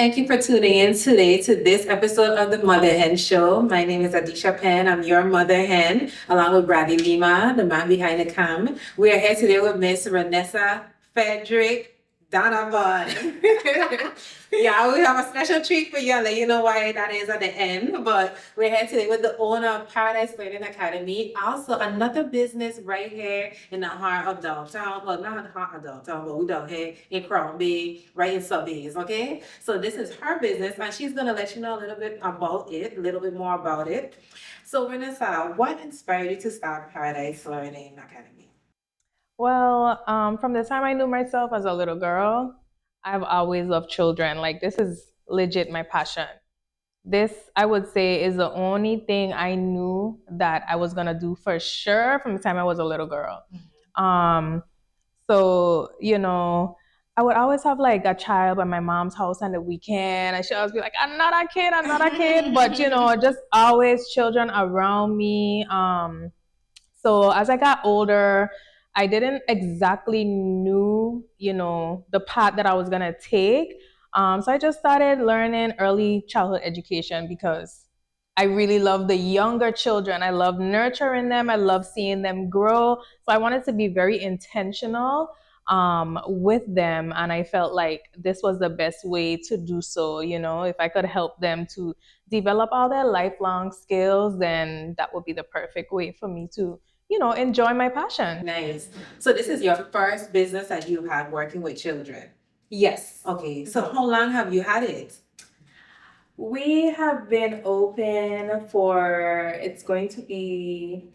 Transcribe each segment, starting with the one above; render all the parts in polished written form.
Thank you for tuning in today to this episode of the Mother Hen Show. My name is Adisha Penn. I'm your Mother Hen, along with Bradley Lima, the man behind the cam. We are here today with Miss Ronessa, Frederick, Donovan. Yeah, we have a special treat for you. I'll let you know why that is at the end. But we're here today with the owner of Paradise Learning Academy. Also, another business right here in the heart of downtown. Well, not the heart of downtown, but we down here in Crown Bay, right in Subways, okay? So this is her business, and she's going to let you know a little bit about it, a little bit more about it. So, Vanessa, what inspired you to start Paradise Learning Academy? Well, from the time I knew myself as a little girl, I've always loved children. Like, this is legit my passion. This, I would say, is the only thing I knew that I was gonna do for sure from the time I was a little girl. Um, so, I would always have like a child at my mom's house on the weekend. I should always be like, I'm not a kid, I'm not a kid. But, just always children around me. So as I got older, I didn't exactly knew, the path that I was gonna take. So I just started learning early childhood education because I really love the younger children. I love nurturing them. I love seeing them grow. So I wanted to be very intentional with them, and I felt like this was the best way to do so. If I could help them to develop all their lifelong skills, then that would be the perfect way for me to enjoy my passion. Nice. So this is your first business that you had working with children. Yes. Okay. So how long have you had it? We have been open for, it's going to be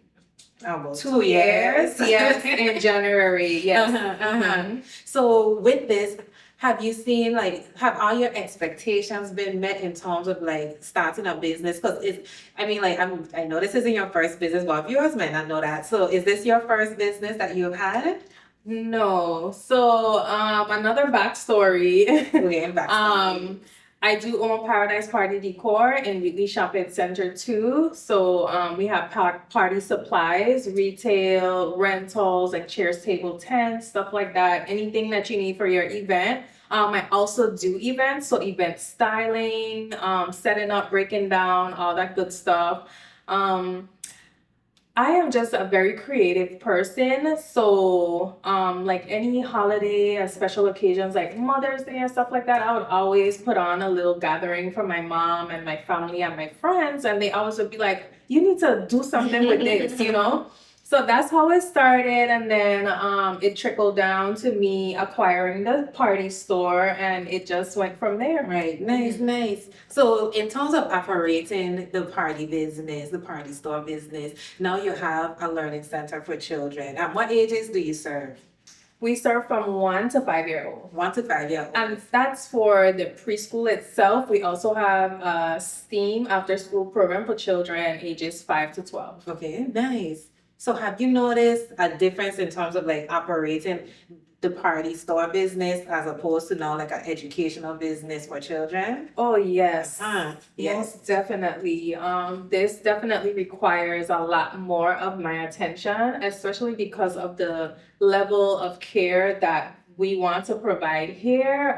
Almost 2 years. 2 years. Yes, in January. Yes. So with this, have you seen like have all your expectations been met in terms of like starting a business? Because it's I mean like I know this isn't your first business, but viewers might not know that. So is this your first business that you've had? No. So, another backstory. Okay, backstory. I do own Paradise Party Decor in Wheatley Shopping Center too. So, we have party supplies, retail, rentals, like chairs, table, tents, stuff like that. Anything that you need for your event. I also do events, so event styling, setting up, breaking down, all that good stuff. Um, I am just a very creative person. So, like any holiday or special occasions like Mother's Day and stuff like that, I would always put on a little gathering for my mom and my family and my friends. And they always would be like, you need to do something with this. So that's how it started. And then it trickled down to me acquiring the party store, and it just went from there. Right, nice, nice. So, in terms of operating the party business, the party store business, now you have a learning center for children. And what ages do you serve? We serve from 1 to 5 year old. 1 to 5 year old. And that's for the preschool itself. We also have a STEAM after school program for children ages 5 to 12. Okay, nice. So, have you noticed a difference in terms of like operating the party store business as opposed to now like an educational business for children? Oh, yes. Yes. Most definitely. This definitely requires a lot more of my attention, especially because of the level of care that we want to provide here.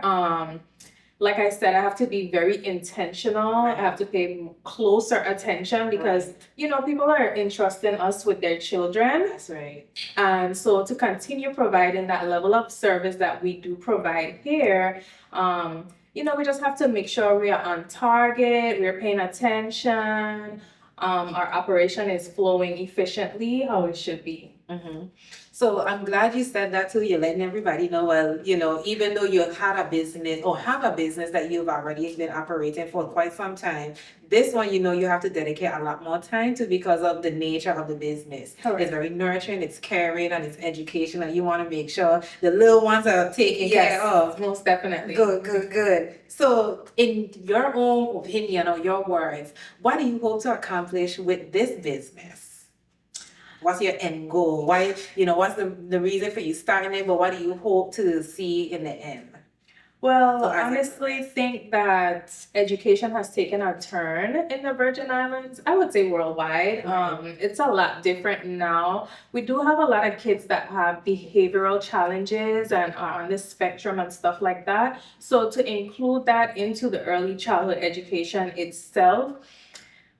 Like I said, I have to be very intentional. I have to pay closer attention because, people are entrusting us with their children. That's right. And so to continue providing that level of service that we do provide here, we just have to make sure we are on target, we're paying attention, our operation is flowing efficiently how it should be. So I'm glad you said that too. You're letting everybody know, well, even though you had a business or have a business that you've already been operating for quite some time, this one, you have to dedicate a lot more time to because of the nature of the business. Correct. It's very nurturing, it's caring, and it's educational. You want to make sure the little ones are taken care of. Most definitely. Good, good, good. So, in your own opinion or your words, what do you hope to accomplish with this business? What's your end goal? Why, what's the reason for you starting it, but what do you hope to see in the end? Well, So as a- honestly, think that education has taken a turn in the Virgin Islands. I would say worldwide. It's a lot different now. We do have a lot of kids that have behavioral challenges and are on the spectrum and stuff like that. So to include that into the early childhood education itself,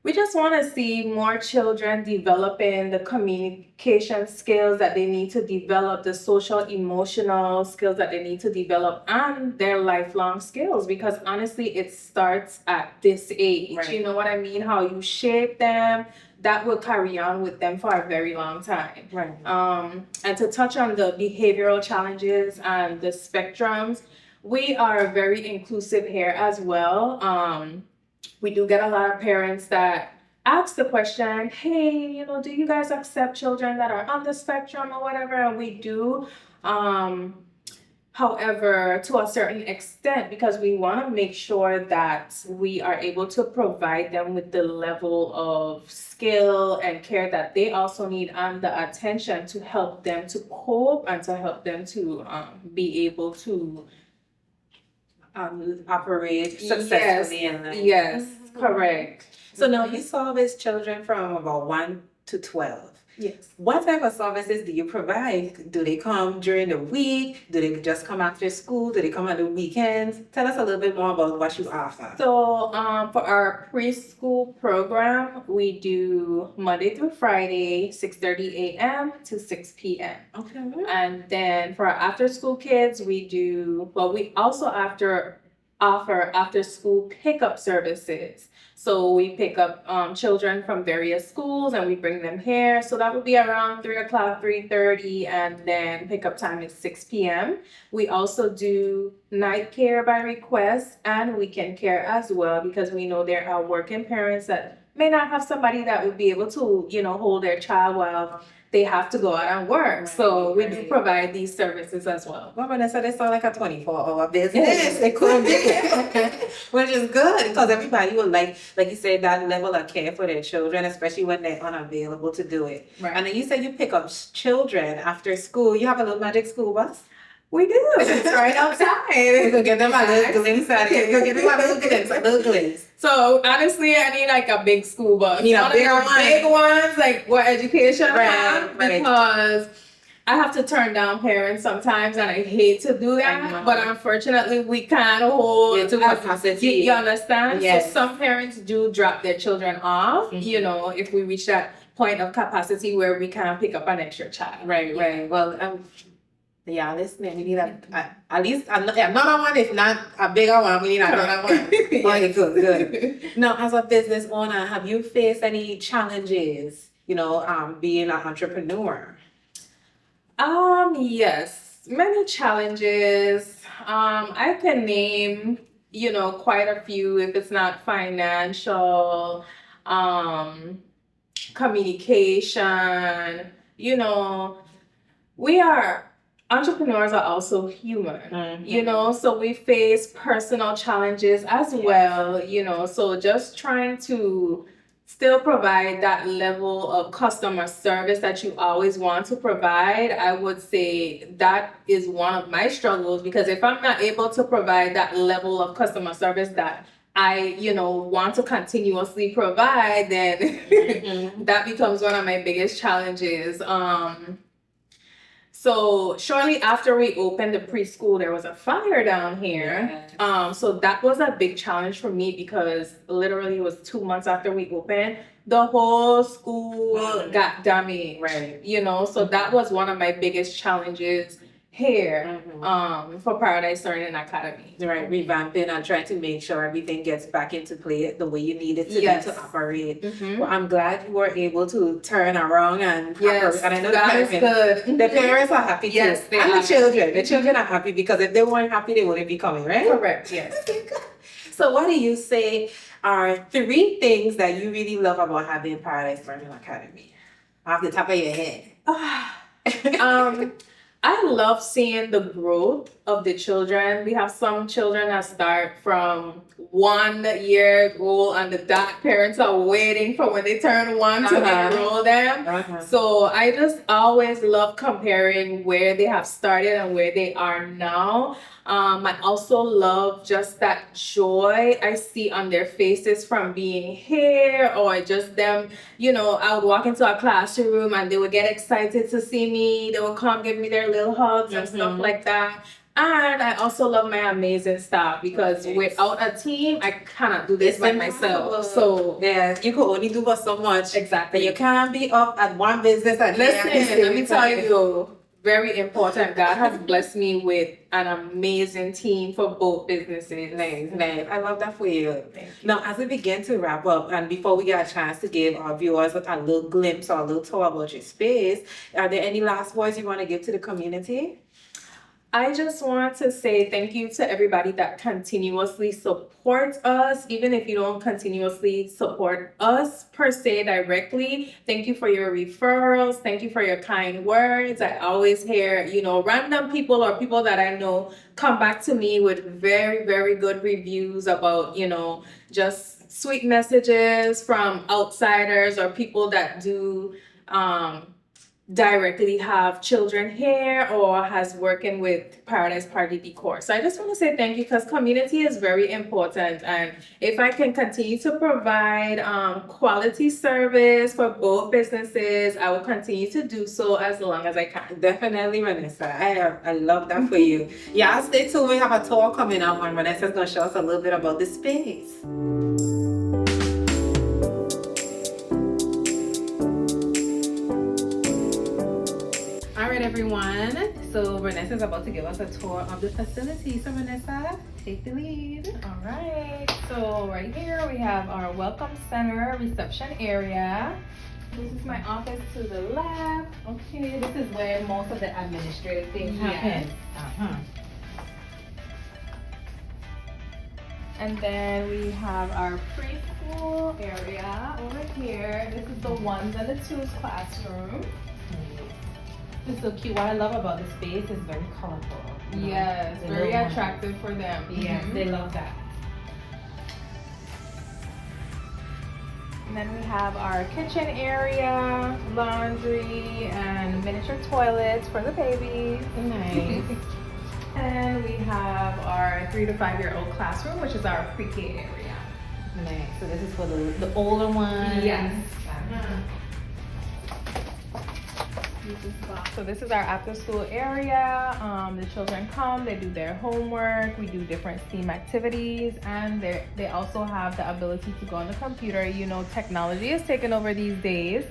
we just want to see more children developing the communication skills that they need to develop, the social emotional skills that they need to develop, and their lifelong skills. Because honestly, it starts at this age. Right. You know what I mean? How you shape them, that will carry on with them for a very long time. Right. And to touch on the behavioral challenges and the spectrums, we are very inclusive here as well. We do get a lot of parents that ask the question, hey, do you guys accept children that are on the spectrum or whatever? And we do. However, to a certain extent, because we want to make sure that we are able to provide them with the level of skill and care that they also need and the attention to help them to cope and to help them to be able to operate successfully in life. Yes, correct. So now you service children from about 1 to 12. Yes. What type of services do you provide? Do they come during the week? Do they just come after school? Do they come on the weekends? Tell us a little bit more about what you offer. So for our preschool program, we do Monday through Friday, 6:30 a.m. to 6 p.m. Okay. And then for our after school kids, we also offer after school pickup services. So we pick up children from various schools and we bring them here. So that would be around 3 o'clock, 3:30, and then pickup time is 6 p.m. We also do night care by request and weekend care as well, because we know there are working parents that may not have somebody that would be able to, hold their child while they have to go out and work. Right, So we do right. provide these services as well. Well, Ronessa, they sound like a 24-hour business. It could be, which is good because everybody would like you said, that level of care for their children, especially when they're unavailable to do it. Right. And then you said you pick up children after school. You have a little magic school bus? We do. It's right We outside. could give them a little glimpse at it. We could give them a little glimpse. So honestly, I need like a big school bus. You need a One of bigger those one. big ones, like what education Right, have, right. because I have to turn down parents sometimes, and I hate to do I that. know. But unfortunately, we can't hold. Yeah, to capacity. You understand? Yes. So some parents do drop their children off. Mhm. If we reach that point of capacity where we can pick up an extra child. Right. Well, yeah, listening, we need at least another one, if not a bigger one. We need another one. Okay, good. Now, as a business owner, have you faced any challenges, being an entrepreneur? Yes, many challenges. I can name, quite a few if it's not financial, communication, entrepreneurs are also human, so we face personal challenges as well, so just trying to still provide that level of customer service that you always want to provide. I would say that is one of my struggles, because if I'm not able to provide that level of customer service that I, want to continuously provide, then that becomes one of my biggest challenges. So shortly after we opened the preschool, there was a fire down here. Yes. So that was a big challenge for me, because literally it was 2 months after we opened, the whole school got damaged. Right. So that was one of my biggest challenges here for Paradise Learning Academy. Right, revamping and trying to make sure everything gets back into play the way you need it to Yes. be to operate. Mhm. Well, I'm glad you were able to turn around and Yes, and I know that is good. the parents are happy too. Yes, they and are. the children. The children are happy, because if they weren't happy, they wouldn't be coming, right? Correct, yes. So what do you say are 3 things that you really love about having Paradise Learning Academy? Off the top of your head. I love seeing the growth of the children. We have some children that start from 1 year old, and the dot parents are waiting for when they turn one to enroll them. So I just always love comparing where they have started and where they are now. I also love just that joy I see on their faces from being here, or just them, I would walk into a classroom and they would get excited to see me. They would come give me their little hugs and stuff like that. And I also love my amazing staff, because without a team, I cannot do this by myself. So yeah, you could only do but so much. Exactly. You can't be up at one business and listen, let me tell you, very important. God has blessed me with an amazing team for both businesses. Nice. I love that for you. Thank you. Now, as we begin to wrap up, and before we get a chance to give our viewers a little glimpse or a little tour about your space, are there any last words you want to give to the community? I just want to say thank you to everybody that continuously supports us, even if you don't continuously support us per se directly. Thank you for your referrals. Thank you for your kind words. I always hear, random people or people that I know come back to me with very, very good reviews about, just sweet messages from outsiders or people that do, directly have children here or has working with Paradise Party Decor. So I just want to say thank you, because community is very important, and if I can continue to provide quality service for both businesses, I will continue to do so as long as I can. Definitely, Ronessa. I love that for you. Yeah, stay tuned. We have a tour coming up, and Ronessa's going to show us a little bit about the space. Everyone, so Ronessa is about to give us a tour of the facility. So Ronessa, take the lead. All right, so right here we have our welcome center reception area. This is my office to the left. Okay, this is where most of the administrative things happen. And then we have our preschool area over here. This is the ones and the twos classroom. It's so cute. What I love about the space is very colorful. Yes, very attractive for them. Yes, they love that. And then we have our kitchen area, laundry, and miniature toilets for the babies. Nice. And we have our 3 to 5 year old classroom, which is our pre-K area. Nice. So this is for the older ones. Yes. So this is our after school area. The children come, they do their homework, we do different STEAM activities, and they also have the ability to go on the computer. Technology is taking over these days,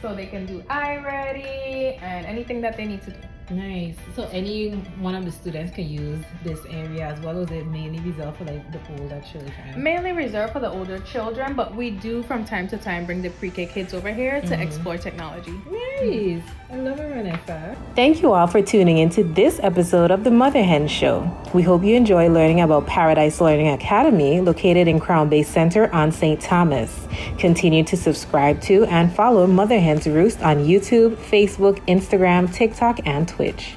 so they can do iReady and anything that they need to do. Nice. So any one of the students can use this area as well, or is it mainly reserved for the older children? Mainly reserved for the older children, but we do from time to time bring the pre-K kids over here to explore technology. Nice. I love it, Ronessa. Thank you all for tuning into this episode of the Mother Hen Show. We hope you enjoy learning about Paradise Learning Academy, located in Crown Bay Center on St. Thomas. Continue to subscribe to and follow Mother Hen's Roost on YouTube, Facebook, Instagram, TikTok, and Twitch.